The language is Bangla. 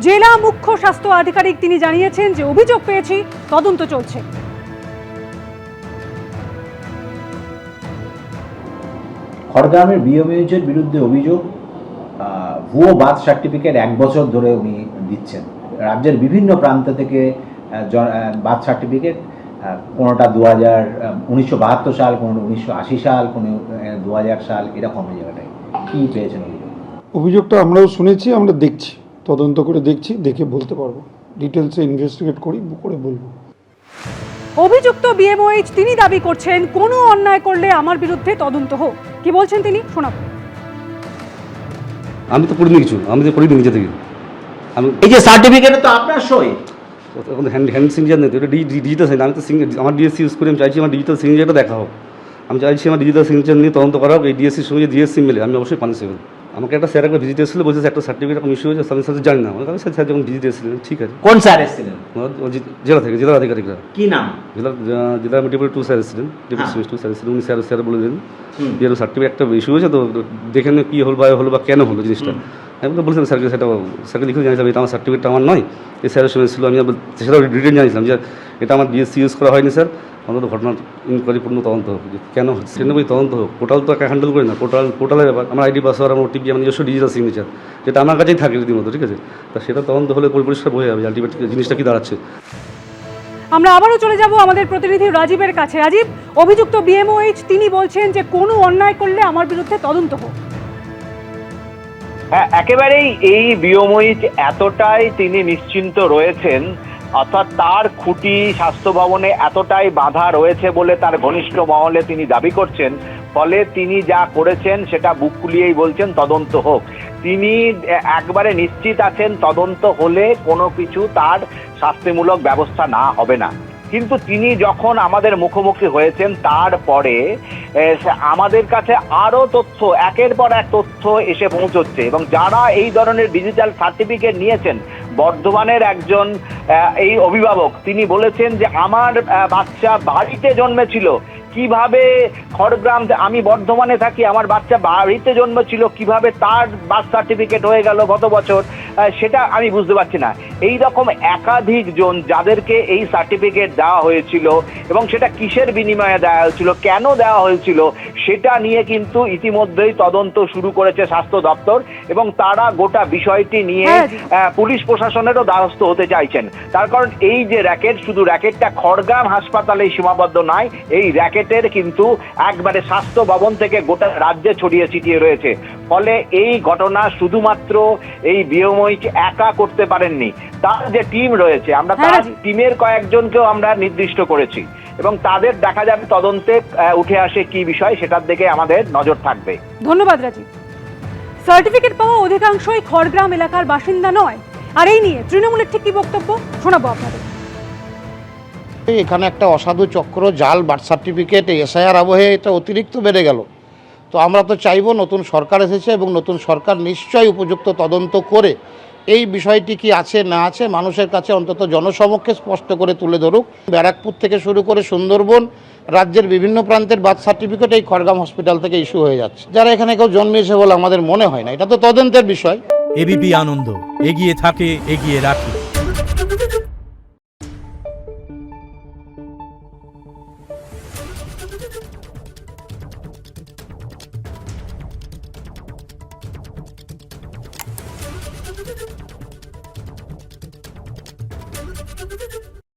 জেলা মুখ্য স্বাস্থ্য আধিকারিক তিনি জানিয়েছেন যে অভিযোগ পেয়েছি, তদন্ত চলছে। খড়গ্রামের বিএমএইচের বিরুদ্ধে অভিযোগ, ভুয়ো বার্থ সার্টিফিকেট 1 বছর ধরে উনি দিচ্ছেন। রাজ্যের বিভিন্ন প্রান্ত থেকে বার্থ সার্টিফিকেট, কোনোটা 1972 সাল, কোনো 1980 সাল, কোনো 2000 সাল, এরকম জায়গাটায় কী পেয়েছেন অভিযোগ? অভিযোগটা আমরাও শুনেছি, আমরা দেখছি, তদন্ত করে দেখছি, দেখে বলতে পারবো, ডিটেলসে ইনভেস্টিগেট করে বলবো। অভিযুক্ত বিএমওএইচ তিনি দাবি করছেন কোনো অন্যায় করলে আমার বিরুদ্ধে তদন্ত হোক। কি বলছেন তিনি, শোনাবো। আমি তো করিনি কিছু, আমি তো করিনি নিজে থেকে। আমি এই যে সার্টিফিকেটে তো আপনার সই, এখন হ্যান্ড সিগনেচার নেই তো, এটা ডিজিটাল সাইন। আমি তো আমার ডিএসসি ইউজ করি, আমি চাইছি আমার ডিজিটাল সিগনেচারটা দেখা হোক। আমি চাইছি আমার ডিজিটাল সিগনেচার নিয়ে তদন্ত করা হোক। এই ডিএসসির সঙ্গে যে জিএসসি মিলে আমি অবশ্যই পানিশেবল। আমাকে একটা স্যার একটা ভিজিট এসেছিল, বলছে একটা সার্টিফিকেট আমি ইস্যু হয়েছে, আমি স্যার জানি না। আমি স্যার যখন ভিজিট এসেছিলেন, ঠিক আছে। কোন স্যার এসেছিলেন? জেলা থেকে, জেলার আধিকারিকরা। কি নাম? জেলা ডেপুটি 2 স্যার এসেছিলেন, ডেপুটি 2 স্যার এসেছিলেন। উনি স্যার বলে দিন যে সার্টিফিকেট একটা ইস্যু হয়েছে, তো দেখে নিয়ে কী হলো বা কেন হলো জিনিসটা। আমি তো বলছিলাম স্যারকে, স্যারকে লিখে জানিয়েছিলাম এটা আমার সার্টিফিকেটটা আমার নয়, এই স্যারের সঙ্গে ছিল। আমি সেটাও ডিটেল জানিয়েছিলাম যে এটা আমার ডিএসসি ইউজ করা হয়নি স্যার, অন্তত ঘটনার ইনকোয়ারি পূর্ণ তদন্ত হোক, যে কেন হচ্ছে সেটা বই তদন্ত হোক। পোর্টাল তো একা হ্যান্ডেল করি না, পোর্টালের ব্যাপার। আমার আইডি পাসওয়ার্ড, আমার ওটিপি, আমার নিজস্ব ডিজিটাল সিগনেচার, যেটা আমার কাছেই থাকে রীতিমতো, ঠিক আছে। তা সেটা তদন্ত হলে পরিষ্কার বোঝা যাবে আলটিমেট জিনিসটা কী দাঁড়াচ্ছে। আমরা আবারও চলে যাব আমাদের প্রতিনিধি রাজীবের কাছে। রাজীব, অভিযুক্ত বিএমওএইচ তিনি বলছেন যে কোনো অন্যায় করলে আমার বিরুদ্ধে তদন্ত হোক। হ্যাঁ, একেবারেই এই বিএমওএইচ এতটাই তিনি নিশ্চিন্ত রয়েছেন, অর্থাৎ তার খুঁটি স্বাস্থ্য ভবনে এতটাই বাধা রয়েছে বলে তার ঘনিষ্ঠ মহলে তিনি দাবি করছেন। ফলে তিনি যা করেছেন সেটা বুক ফুলিয়েই বলছেন তদন্ত হোক। তিনি একবারে নিশ্চিত আছেন তদন্ত হলে কোনো কিছু তার শাস্তিমূলক ব্যবস্থা না হবে না। কিন্তু তিনি যখন আমাদের মুখোমুখি হয়েছেন তারপরে আমাদের কাছে আরো তথ্য, একের পর এক তথ্য এসে পৌঁছচ্ছে, এবং যারা এই ধরনের ডিজিটাল সার্টিফিকেট নিয়েছেন, বর্ধমানের একজন এই অভিভাবক তিনি বলেছেন যে আমার বাচ্চা বাড়িতে জন্মেছিল, কিভাবে খড়গ্রাম, আমি বর্ধমানে থাকি, আমার বাচ্চা বাড়িতে জন্মেছিল, কিভাবে তার বার্থ সার্টিফিকেট হয়ে গেল গত বছর, সেটা আমি বুঝতে পারছি না। এই রকম একাধিক জন যাদেরকে এই সার্টিফিকেট দেওয়া হয়েছিল এবং সেটা কিসের বিনিময়ে দেওয়া হয়েছিল, কেন দেওয়া হয়েছিল, সেটা নিয়ে কিন্তু ইতিমধ্যেই তদন্ত শুরু করেছে স্বাস্থ্য দপ্তর, এবং তারা গোটা বিষয়টি নিয়ে পুলিশ প্রশাসনেরও দ্বারস্থ হতে চাইছেন। তার কারণ এই যে র্যাকেট, শুধু র্যাকেটটা খড়গ্রাম হাসপাতালেই সীমাবদ্ধ নয়, এই র্যাকেটের কিন্তু একবারে স্বাস্থ্য ভবন থেকে গোটা রাজ্যে ছড়িয়ে ছিটিয়ে রয়েছে। ফলে এই ঘটনা শুধুমাত্র এই বিএমওএইচ একা করতে পারেননি, তার যে টিম রয়েছে, আমরা তার টিমের কয়েকজনকেও আমরা নির্দিষ্ট করেছি, এবং তাদের দেখা যাবে তদন্তে উঠে আসে কি বিষয়, সেটার দিকে আমাদের নজর থাকবে। ধন্যবাদ রাজীব। সার্টিফিকেট পাওয়া অধিকাংশই খড়গ্রাম এলাকার বাসিন্দা নয়, আর এই নিয়ে তৃণমূলের ঠিক কি বক্তব্য শোনাবো আপনাদের। এখানে একটা অসাধু চক্র, জাল বার্থ সার্টিফিকেট, এসআইআর আবহে এটা অতিরিক্ত বেড়ে গেল। তো আমরা তো চাইবো, নতুন সরকার এসেছে এবং নতুন সরকার নিশ্চয়ই উপযুক্ত তদন্ত করে এই বিষয়টি কি আছে না আছে মানুষের কাছে অন্তত জনসমক্ষে স্পষ্ট করে তুলে ধরুক। ব্যারাকপুর থেকে শুরু করে সুন্দরবন, রাজ্যের বিভিন্ন প্রান্তের বার্থ সার্টিফিকেট এই খড়গ্রাম হসপিটাল থেকে ইস্যু হয়ে যাচ্ছে। যারা এখানে কেউ জন্মেছে বলে আমাদের মনে হয় না, এটা তো তদন্তের বিষয়। এবিপি আনন্দ, এগিয়ে থাকে, এগিয়ে রাখে।